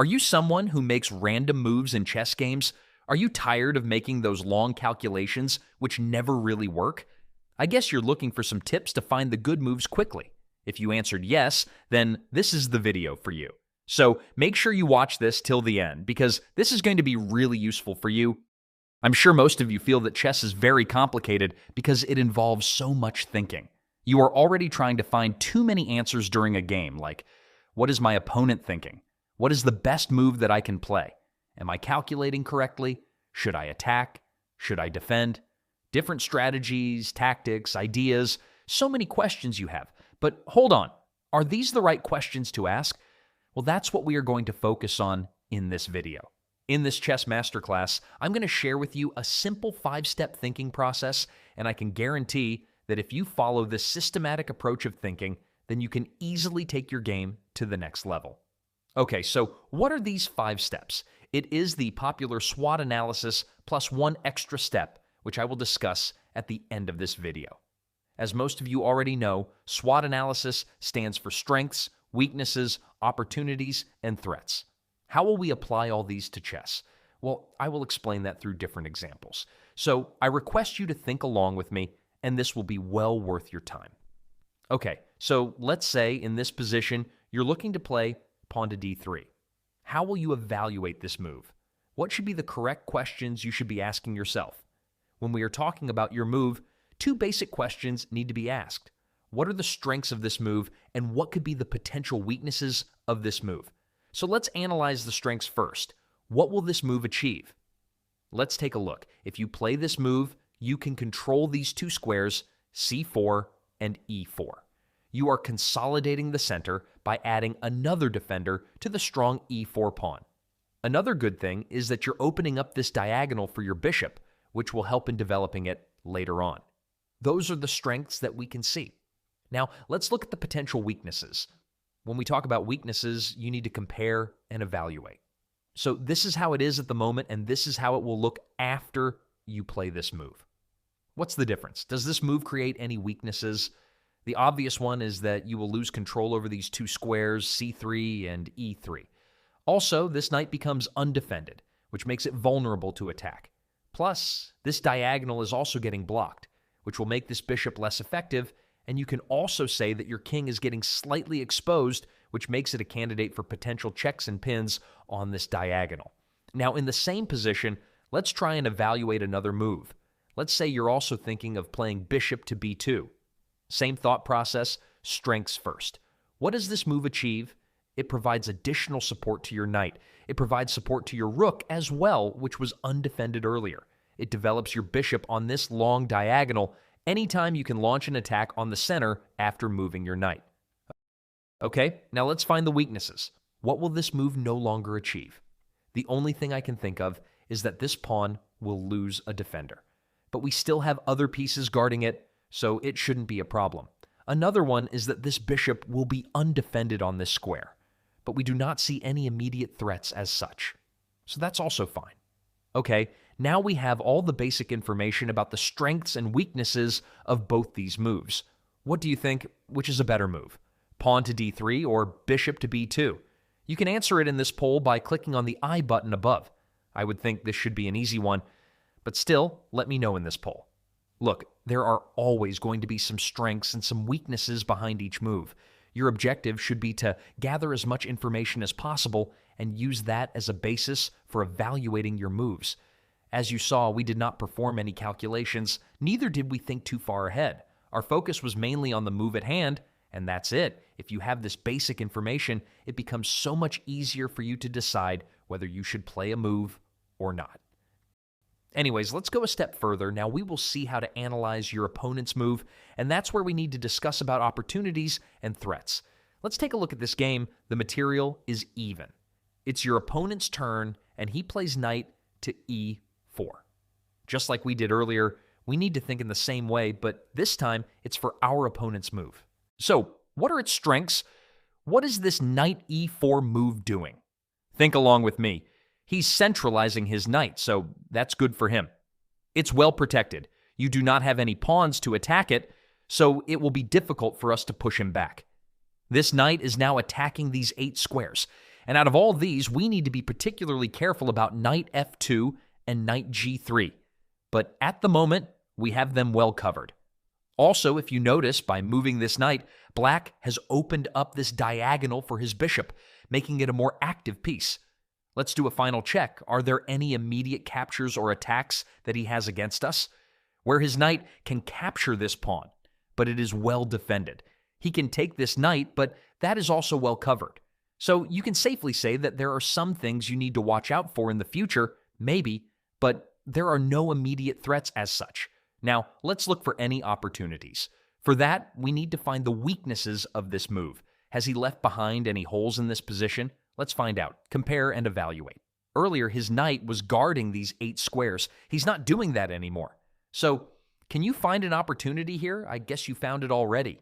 Are you someone who makes random moves in chess games? Are you tired of making those long calculations which never really work? I guess you're looking for some tips to find the good moves quickly. If you answered yes, then this is the video for you. So make sure you watch this till the end, because this is going to be really useful for you. I'm sure most of you feel that chess is very complicated because it involves so much thinking. You are already trying to find too many answers during a game, like, what is my opponent thinking? What is the best move that I can play? Am I calculating correctly? Should I attack? Should I defend? Different strategies, tactics, ideas, so many questions you have. But hold on, are these the right questions to ask? Well, that's what we are going to focus on in this video. In this chess masterclass, I'm going to share with you a simple 5-step thinking process, and I can guarantee that if you follow this systematic approach of thinking, then you can easily take your game to the next level. Okay, so what are these 5 steps? It is the popular SWOT analysis plus one extra step, which I will discuss at the end of this video. As most of you already know, SWOT analysis stands for strengths, weaknesses, opportunities, and threats. How will we apply all these to chess? Well, I will explain that through different examples. So I request you to think along with me, and this will be well worth your time. Okay, so let's say in this position, you're looking to play pawn to d3. How will you evaluate this move? What should be the correct questions you should be asking yourself? When we are talking about your move, 2 basic questions need to be asked. What are the strengths of this move, and what could be the potential weaknesses of this move? So let's analyze the strengths first. What will this move achieve? Let's take a look. If you play this move, you can control these 2 squares, c4 and e4. You are consolidating the center by adding another defender to the strong e4 pawn. Another good thing is that you're opening up this diagonal for your bishop, which will help in developing it later on. Those are the strengths that we can see. Now, let's look at the potential weaknesses. When we talk about weaknesses, you need to compare and evaluate. So this is how it is at the moment, and this is how it will look after you play this move. What's the difference? Does this move create any weaknesses? The obvious one is that you will lose control over these 2 squares, c3 and e3. Also, this knight becomes undefended, which makes it vulnerable to attack. Plus, this diagonal is also getting blocked, which will make this bishop less effective, and you can also say that your king is getting slightly exposed, which makes it a candidate for potential checks and pins on this diagonal. Now, in the same position, let's try and evaluate another move. Let's say you're also thinking of playing bishop to b2. Same thought process, strengths first. What does this move achieve? It provides additional support to your knight. It provides support to your rook as well, which was undefended earlier. It develops your bishop on this long diagonal anytime you can launch an attack on the center after moving your knight. Okay, now let's find the weaknesses. What will this move no longer achieve? The only thing I can think of is that this pawn will lose a defender. But we still have other pieces guarding it, so it shouldn't be a problem. Another one is that this bishop will be undefended on this square, but we do not see any immediate threats as such. So that's also fine. Okay, now we have all the basic information about the strengths and weaknesses of both these moves. What do you think, which is a better move? Pawn to d3 or bishop to b2? You can answer it in this poll by clicking on the I button above. I would think this should be an easy one, but still, let me know in this poll. Look, there are always going to be some strengths and some weaknesses behind each move. Your objective should be to gather as much information as possible and use that as a basis for evaluating your moves. As you saw, we did not perform any calculations, neither did we think too far ahead. Our focus was mainly on the move at hand, and that's it. If you have this basic information, it becomes so much easier for you to decide whether you should play a move or not. Anyways, let's go a step further. Now we will see how to analyze your opponent's move, and that's where we need to discuss about opportunities and threats. Let's take a look at this game. The material is even. It's your opponent's turn, and he plays knight to e4. Just like we did earlier, we need to think in the same way, but this time it's for our opponent's move. So, what are its strengths? What is this knight e4 move doing? Think along with me. He's centralizing his knight, so that's good for him. It's well protected. You do not have any pawns to attack it, so it will be difficult for us to push him back. This knight is now attacking these 8 squares, And out of all these, we need to be particularly careful about knight f2 and knight g3. But at the moment, we have them well covered. Also, if you notice, by moving this knight, black has opened up this diagonal for his bishop, making it a more active piece. Let's do a final check. Are there any immediate captures or attacks that he has against us? Where his knight can capture this pawn, but it is well defended. He can take this knight, but that is also well covered. So you can safely say that there are some things you need to watch out for in the future, maybe, but there are no immediate threats as such. Now, let's look for any opportunities. For that, we need to find the weaknesses of this move. Has he left behind any holes in this position? Let's find out, compare, and evaluate. Earlier, his knight was guarding these 8 squares. He's not doing that anymore. So, can you find an opportunity here? I guess you found it already.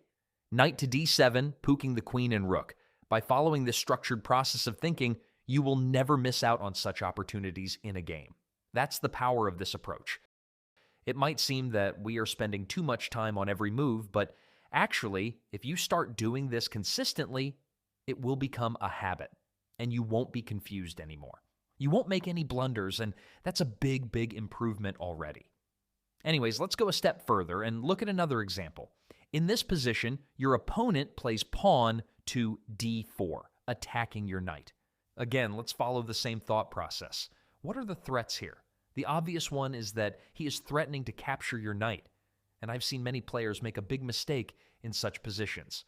Knight to d7, pooking the queen and rook. By following this structured process of thinking, you will never miss out on such opportunities in a game. That's the power of this approach. It might seem that we are spending too much time on every move, but actually, if you start doing this consistently, it will become a habit, and you won't be confused anymore. You won't make any blunders, and that's a big, big improvement already. Anyways, let's go a step further and look at another example. In this position, your opponent plays pawn to d4, attacking your knight. Again, let's follow the same thought process. What are the threats here? The obvious one is that he is threatening to capture your knight, and I've seen many players make a big mistake in such positions.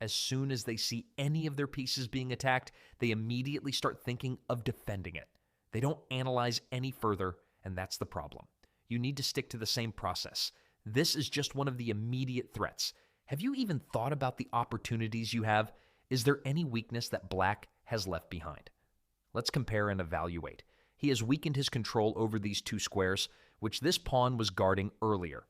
As soon as they see any of their pieces being attacked, they immediately start thinking of defending it. They don't analyze any further, and that's the problem. You need to stick to the same process. This is just one of the immediate threats. Have you even thought about the opportunities you have? Is there any weakness that black has left behind? Let's compare and evaluate. He has weakened his control over these 2 squares, which this pawn was guarding earlier.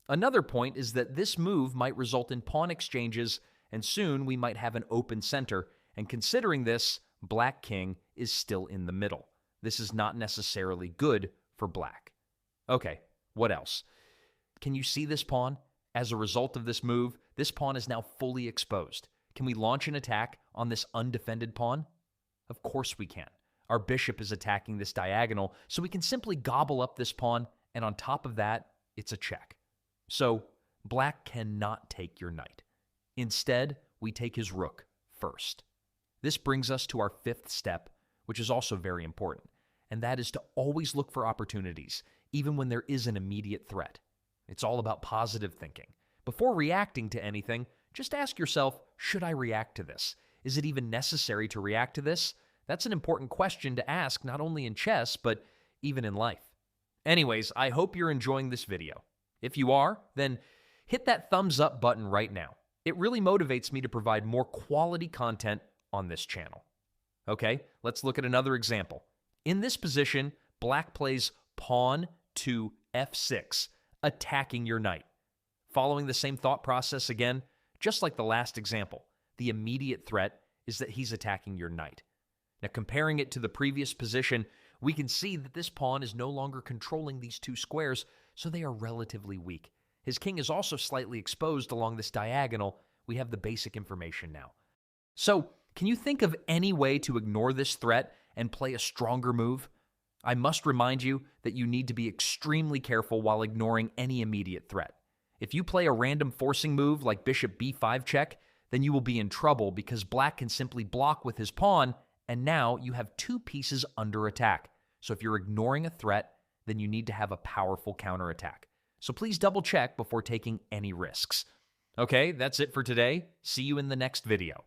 Another point is that this move might result in pawn exchanges, and soon we might have an open center, and considering this, black king is still in the middle. This is not necessarily good for black. Okay, what else? Can you see this pawn? As a result of this move, this pawn is now fully exposed. Can we launch an attack on this undefended pawn? Of course we can. Our bishop is attacking this diagonal, so we can simply gobble up this pawn, and on top of that, it's a check. So, black cannot take your knight. Instead, we take his rook first. This brings us to our 5th step, which is also very important, and that is to always look for opportunities, even when there is an immediate threat. It's all about positive thinking. Before reacting to anything, just ask yourself, should I react to this? Is it even necessary to react to this? That's an important question to ask not only in chess, but even in life. Anyways, I hope you're enjoying this video. If you are, then hit that thumbs up button right now. It really motivates me to provide more quality content on this channel. Okay, let's look at another example. In this position, black plays pawn to f6, attacking your knight. Following the same thought process again, just like the last example, the immediate threat is that he's attacking your knight. Now, comparing it to the previous position, we can see that this pawn is no longer controlling these 2 squares, so they are relatively weak. His king is also slightly exposed along this diagonal. We have the basic information now. So, can you think of any way to ignore this threat and play a stronger move? I must remind you that you need to be extremely careful while ignoring any immediate threat. If you play a random forcing move like bishop b5 check, then you will be in trouble because black can simply block with his pawn, and now you have 2 pieces under attack. So if you're ignoring a threat, then you need to have a powerful counterattack. So please double check before taking any risks. Okay, that's it for today. See you in the next video.